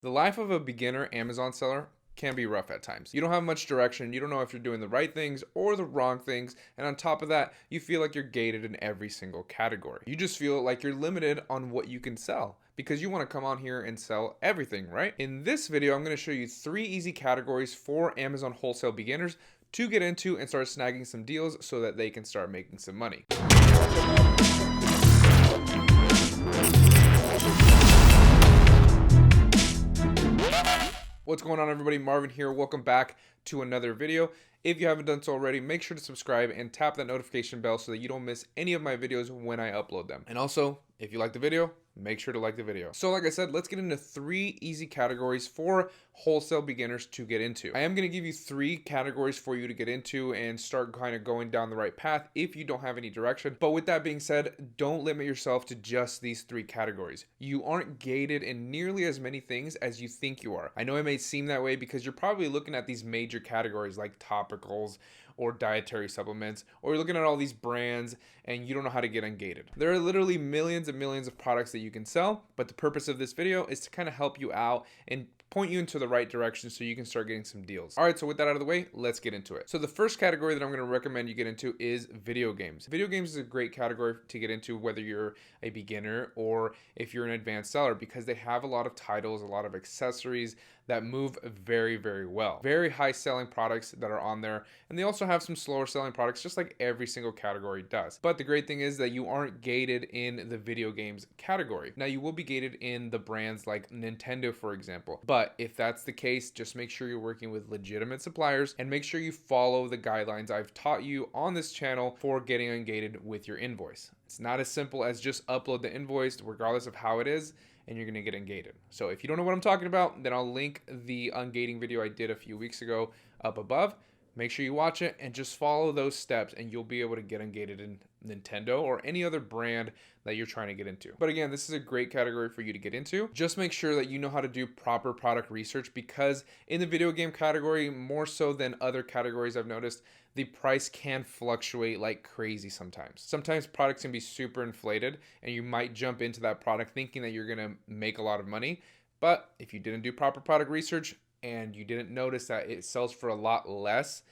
The life of a beginner Amazon seller can be rough at times. You don't have much direction, you don't know if you're doing the right things or the wrong things, and on top of that, you feel like you're gated in every single category. You just feel like you're limited on what you can sell because you want to come on here and sell everything, right? In this video, I'm going to show you 3 easy categories for Amazon wholesale beginners to get into and start snagging some deals so that they can start making some money. What's going on, everybody? Marvin here. Welcome back to another video. If you haven't done so already, make sure to subscribe and tap that notification bell so that you don't miss any of my videos when I upload them. And also, if you like the video, make sure to like the video. So like I said, let's get into 3 easy categories for wholesale beginners to get into. I am going to give you 3 categories for you to get into and start kind of going down the right path if you don't have any direction. But with that being said, don't limit yourself to just these 3 categories. You aren't gated in nearly as many things as you think you are. I know it may seem that way because you're probably looking at these major categories like topicals or dietary supplements, or you're looking at all these brands and you don't know how to get ungated. There are literally millions and millions of products that you can sell, but the purpose of this video is to kind of help you out and point you into the right direction so you can start getting some deals. All right, so with that out of the way, let's get into it. So the first category that I'm going to recommend you get into is video games. Video games is a great category to get into whether you're a beginner or if you're an advanced seller, because they have a lot of titles, a lot of accessories that move very, very well. Very high selling products that are on there, and they also have some slower selling products just like every single category does. But the great thing is that you aren't gated in the video games category. Now you will be gated in the brands like Nintendo, for example. But if that's the case, just make sure you're working with legitimate suppliers and make sure you follow the guidelines I've taught you on this channel for getting ungated with your invoice. It's not as simple as just upload the invoice regardless of how it is, and you're gonna get ungated. So if you don't know what I'm talking about, then I'll link the ungating video I did a few weeks ago up above. Make sure you watch it and just follow those steps and you'll be able to get ungated in Nintendo or any other brand that you're trying to get into. But again, this is a great category for you to get into. Just make sure that you know how to do proper product research, because in the video game category, more so than other categories I've noticed, the price can fluctuate like crazy sometimes. Sometimes products can be super inflated and you might jump into that product thinking that you're gonna make a lot of money. But if you didn't do proper product research and you didn't notice that it sells for a lot less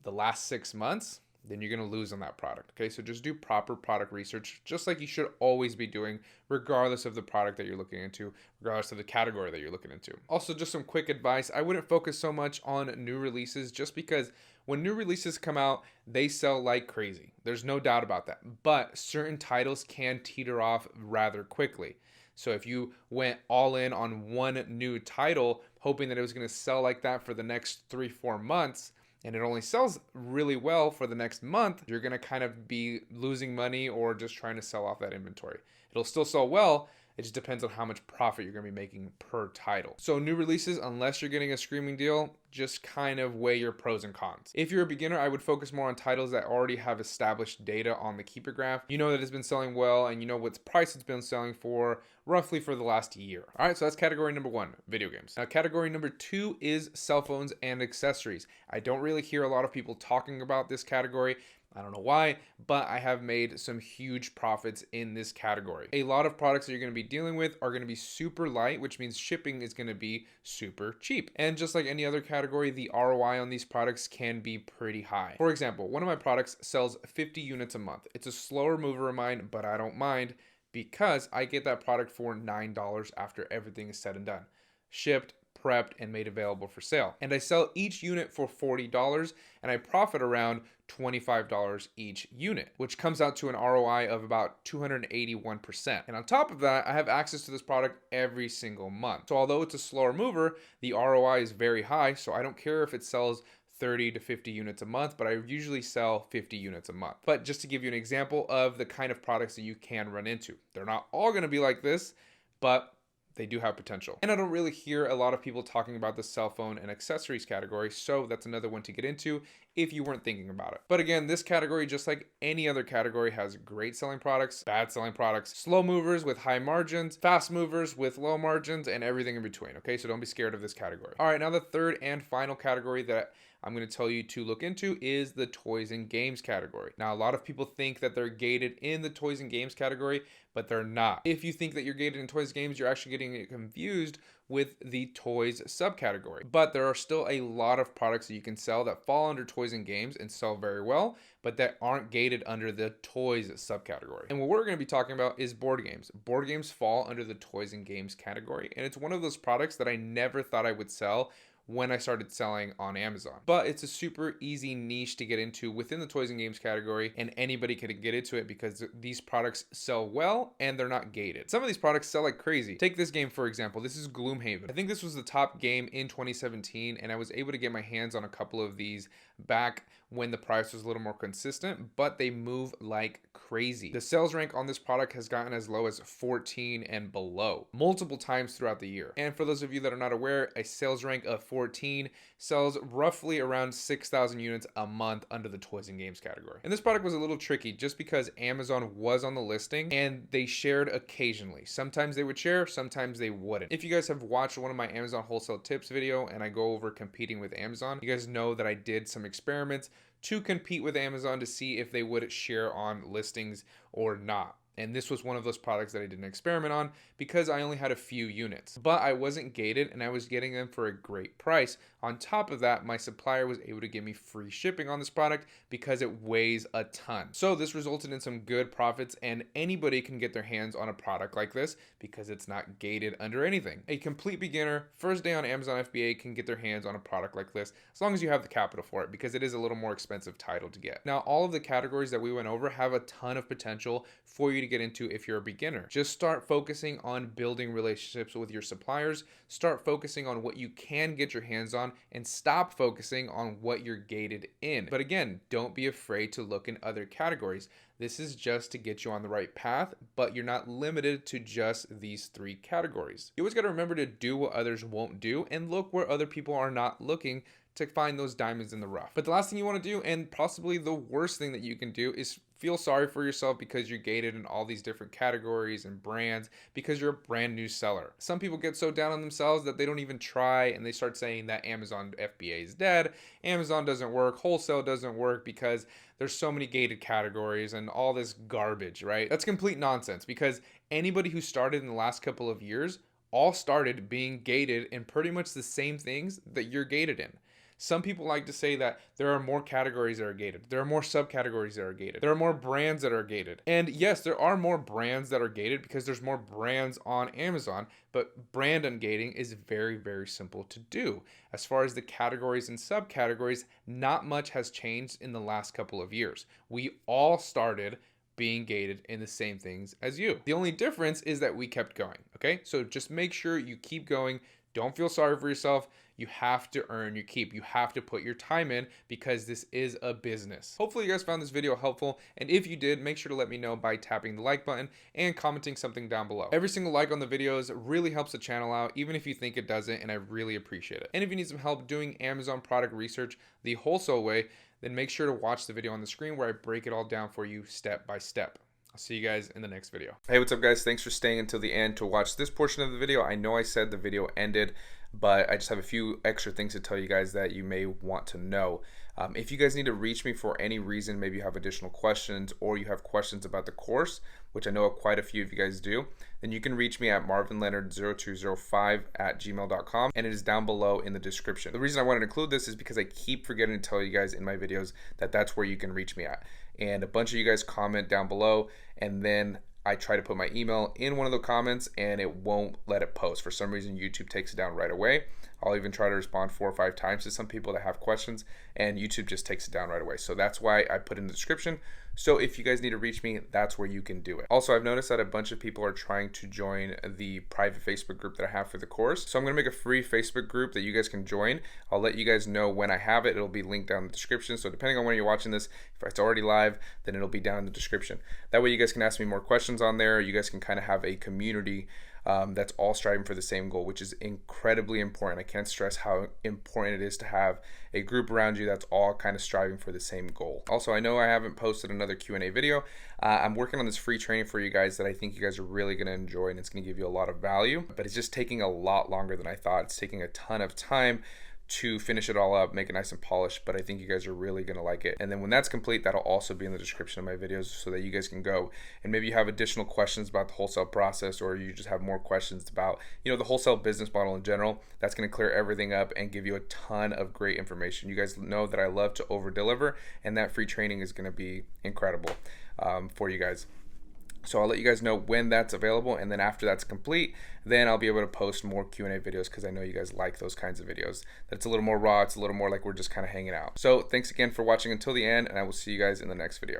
the last 6 months, then you're going to lose on that product. Okay, so just do proper product research, just like you should always be doing, regardless of the product that you're looking into, regardless of the category that you're looking into. Also, just some quick advice: I wouldn't focus so much on new releases, just because when new releases come out, they sell like crazy. There's no doubt about that. But certain titles can teeter off rather quickly. So if you went all in on one new title, hoping that it was going to sell like that for the next 3-4 months, and it only sells really well for the next month, you're going to kind of be losing money or just trying to sell off that inventory. It'll still sell well. It just depends on how much profit you're going to be making per title. So new releases, unless you're getting a screaming deal, just kind of weigh your pros and cons. If you're a beginner, I would focus more on titles that already have established data on the keeper graph. You know that it's been selling well and you know what price it's been selling for roughly for the last year. All right, so that's category number 1, video games. Now category number 2 is cell phones and accessories. I don't really hear a lot of people talking about this category. I don't know why, but I have made some huge profits in this category. A lot of products that you're going to be dealing with are going to be super light, which means shipping is going to be super cheap. And just like any other category, the ROI on these products can be pretty high. For example, one of my products sells 50 units a month. It's a slower mover of mine, but I don't mind because I get that product for $9 after everything is said and done. Shipped, prepped, and made available for sale. And I sell each unit for $40 and I profit around $25 each unit, which comes out to an ROI of about 281%. And on top of that, I have access to this product every single month. So although it's a slower mover, the ROI is very high. So I don't care if it sells 30 to 50 units a month, but I usually sell 50 units a month. But just to give you an example of the kind of products that you can run into, they're not all going to be like this, but they do have potential. And I don't really hear a lot of people talking about the cell phone and accessories category, so that's another one to get into if you weren't thinking about it. But again, this category, just like any other category, has great selling products, bad selling products, slow movers with high margins, fast movers with low margins, and everything in between. Okay, so don't be scared of this category. All right, now the third and final category that I'm going to tell you to look into is the toys and games category. Now, a lot of people think that they're gated in the toys and games category, but they're not. If you think that you're gated in toys and games, you're actually getting confused with the toys subcategory. But there are still a lot of products that you can sell that fall under toys and games and sell very well, but that aren't gated under the toys subcategory. And what we're going to be talking about is board games. Board games fall under the toys and games category, and it's one of those products that I never thought I would sell when I started selling on Amazon. But it's a super easy niche to get into within the toys and games category, and anybody can get into it because these products sell well and they're not gated. Some of these products sell like crazy. Take this game for example. This is Gloomhaven. I think this was the top game in 2017, and I was able to get my hands on a couple of these back when the price was a little more consistent, but they move like crazy. The sales rank on this product has gotten as low as 14 and below multiple times throughout the year. And for those of you that are not aware, a sales rank of 14 sells roughly around 6,000 units a month under the toys and games category. And this product was a little tricky just because Amazon was on the listing and they shared occasionally. Sometimes they would share, sometimes they wouldn't. If you guys have watched one of my Amazon wholesale tips video and I go over competing with Amazon, you guys know that I did some experiments to compete with Amazon to see if they would share on listings or not. And this was one of those products that I did an experiment on because I only had a few units, but I wasn't gated and I was getting them for a great price. On top of that, my supplier was able to give me free shipping on this product because it weighs a ton. So this resulted in some good profits, and anybody can get their hands on a product like this because it's not gated under anything. A complete beginner, first day on Amazon FBA, can get their hands on a product like this as long as you have the capital for it, because it is a little more expensive title to get. Now, all of the categories that we went over have a ton of potential for you to get into if you're a beginner. Just start focusing on building relationships with your suppliers, start focusing on what you can get your hands on, and stop focusing on what you're gated in. But again, don't be afraid to look in other categories. This is just to get you on the right path, but you're not limited to just these 3 categories. You always got to remember to do what others won't do and look where other people are not looking to find those diamonds in the rough. But the last thing you want to do, and possibly the worst thing that you can do, is feel sorry for yourself because you're gated in all these different categories and brands because you're a brand new seller. Some people get so down on themselves that they don't even try, and they start saying that Amazon FBA is dead, Amazon doesn't work, wholesale doesn't work because there's so many gated categories and all this garbage, right? That's complete nonsense, because anybody who started in the last couple of years all started being gated in pretty much the same things that you're gated in. Some people like to say that there are more categories that are gated. There are more subcategories that are gated. There are more brands that are gated. And yes, there are more brands that are gated because there's more brands on Amazon, but brand ungating is very, very simple to do. As far as the categories and subcategories, not much has changed in the last couple of years. We all started being gated in the same things as you. The only difference is that we kept going, okay? So just make sure you keep going. Don't feel sorry for yourself. You have to earn your keep. You have to put your time in because this is a business. Hopefully you guys found this video helpful. And if you did, make sure to let me know by tapping the like button and commenting something down below. Every single like on the videos really helps the channel out, even if you think it doesn't, and I really appreciate it. And if you need some help doing Amazon product research the wholesale way, then make sure to watch the video on the screen where I break it all down for you step by step. I'll see you guys in the next video. Hey, what's up guys? Thanks for staying until the end to watch this portion of the video. I know I said the video ended, but I just have a few extra things to tell you guys that you may want to know. If you guys need to reach me for any reason, maybe you have additional questions or you have questions about the course, which I know quite a few of you guys do, then you can reach me at marvinleonard0205@gmail.com, and it is down below in the description. The reason I wanted to include this is because I keep forgetting to tell you guys in my videos that that's where you can reach me at. And a bunch of you guys comment down below, and then I try to put my email in one of the comments and it won't let it post. For some reason, YouTube takes it down right away. I'll even try to respond 4 or 5 times to some people that have questions, and YouTube just takes it down right away. So that's why I put in the description. So if you guys need to reach me, that's where you can do it. Also, I've noticed that a bunch of people are trying to join the private Facebook group that I have for the course. So I'm gonna make a free Facebook group that you guys can join. I'll let you guys know when I have it. It'll be linked down in the description. So depending on when you're watching this, if it's already live, then it'll be down in the description. That way you guys can ask me more questions on there. You guys can kind of have a community that's all striving for the same goal, which is incredibly important. I can't stress how important it is to have a group around you that's all kind of striving for the same goal. Also, I know I haven't posted another Q&A video. I'm working on this free training for you guys that I think you guys are really going to enjoy, and it's going to give you a lot of value, but it's just taking a lot longer than I thought. It's taking a ton of time to finish it all up, make it nice and polished, but I think you guys are really gonna like it. And then when that's complete, that'll also be in the description of my videos so that you guys can go and maybe you have additional questions about the wholesale process, or you just have more questions about, you know, the wholesale business model in general. That's gonna clear everything up and give you a ton of great information. You guys know that I love to over deliver, and that free training is gonna be incredible for you guys. So I'll let you guys know when that's available, and then after that's complete, then I'll be able to post more Q&A videos, because I know you guys like those kinds of videos. That's a little more raw, it's a little more like we're just kind of hanging out. So thanks again for watching until the end, and I will see you guys in the next video.